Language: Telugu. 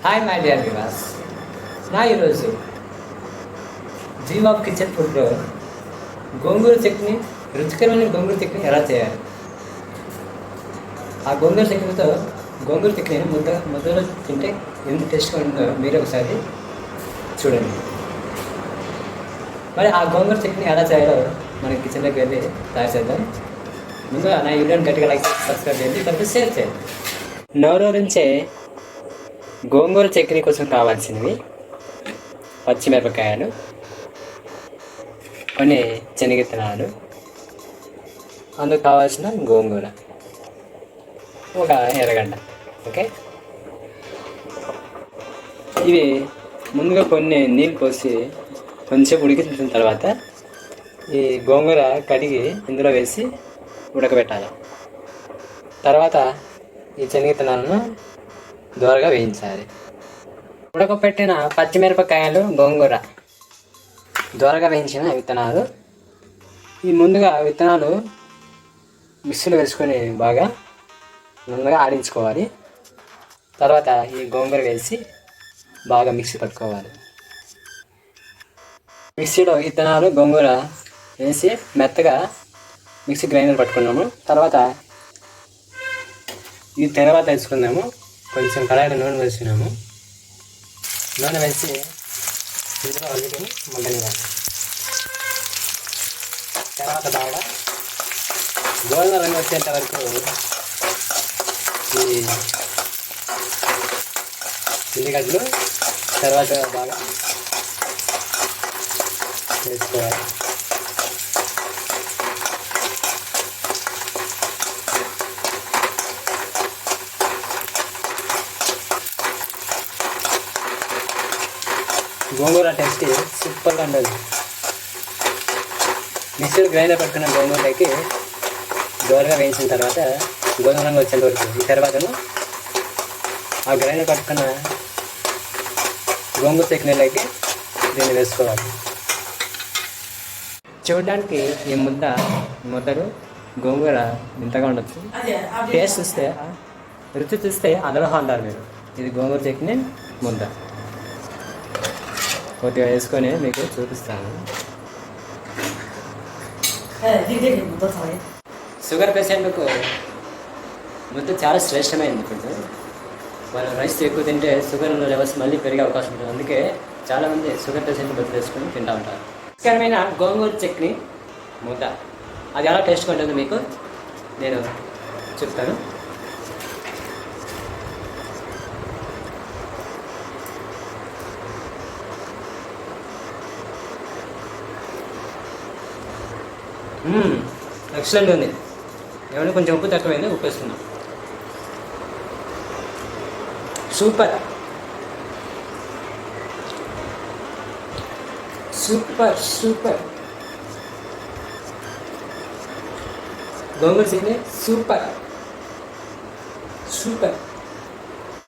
హాయ్ మై డియర్ వివాస్, నా ఈరోజు డ్రీమ్ ఆఫ్ కిచెన్ ఫుడ్లో గోంగూర చట్నీ, రుచికరమైన గోంగూర చట్నీ ఎలా చేయాలి. ఆ గోంగూర చట్నీతో గోంగూర చట్నీని ముద్దలో తింటే ఎంత టేస్ట్గా ఉంటుందో మీరు ఒకసారి చూడండి. మరి ఆ గోంగూర చట్నీ ఎలా చేయాలో మన కిచెన్లోకి వెళ్ళి తయారు చేద్దాం. ముందుగా నా వీడియోని గట్టిగా లైక్ చేసి సబ్స్క్రైబ్ చేయండి, తర్వాత షేర్ చేయండి. నోరూరించే గోంగూర చట్నీ కోసం కావాల్సినవి పచ్చిమిరపకాయలు, కొన్ని శనగిత్తనాలు, అందుకు కావాల్సిన గోంగూర, ఒక ఎర్రగడ్డ. ఓకే, ఇవి ముందుగా కొన్ని నీళ్ళు పోసి కొంచెం ఉడికించిన తర్వాత ఈ గోంగూర కడిగి ఇందులో వేసి ఉడకబెట్టాలి. తర్వాత ఈ శనగిత్తనాలను దోరగా వేయించాలి. ఉడకపెట్టిన పచ్చిమిరపకాయలు, గోంగూర, దోరగా వేయించిన విత్తనాలు, ఈ ముందుగా విత్తనాలు మిక్సీలో వేసుకొని బాగా ముందుగా ఆడించుకోవాలి. తర్వాత ఈ గోంగూర వేసి బాగా మిక్సీ పట్టుకోవాలి. మిక్సీలో విత్తనాలు, గోంగూర వేసి మెత్తగా మిక్సీ గ్రైండర్ పట్టుకున్నాము. తర్వాత వేసుకున్నాము. కొంచెం కడాయిలో నూనె వేసినాము. నూనె వేసి ఇందులో అల్లుకొని మగ్గనివ్వాలి. తర్వాత బాగా గోల్డెన్ రంగు వచ్చేంత వరకు ఈ ఉల్లిగడ్డలు తర్వాత బాగా వేసుకోవాలి. గోంగూర టేస్ట్ సూపర్గా ఉండదు. మిక్సర్ గ్రైండర్ పట్టుకున్న గోంగూరకి దోరగా వేయించిన తర్వాత గోధుమ రంగు వచ్చేంత వరకు, ఈ తర్వాతను ఆ గ్రైండర్ పట్టుకున్న గోంగూర చట్నీలోకి దీన్ని వేసుకోవాలి. చూడడానికి ఈ ముద్దలు గోంగూర ఇంతగా ఉండొచ్చు. టేస్ట్ చూస్తే, రుచి చూస్తే అదనహా అంటారు మీరు. ఇది గోంగూర చట్నీ ముద్ద. కొద్దిగా వేసుకొని మీకు చూపిస్తాను. షుగర్ పేషెంట్కు ముద్ద చాలా శ్రేష్టమైనది ఫుడ్. వాళ్ళు రైస్ ఎక్కువ తింటే షుగర్ లెవెల్స్ మళ్ళీ పెరిగే అవకాశం ఉంటుంది. అందుకే చాలామంది షుగర్ పేషెంట్ ముద్ద వేసుకొని తింటూ ఉంటారు. రుచికరమైన గోంగూర చట్నీ ముద్ద అది ఎలా టేస్ట్గా ఉంటుందో మీకు నేను చెప్తాను. ఎక్సలెంట్ ఉంది. ఏమైనా కొంచెం ఉప్పు తక్కువైంది, ఉప్పు వేసుకున్నాం. సూపర్ సూపర్ సూపర్ గోంగూర చట్నీ సూపర్ సూపర్.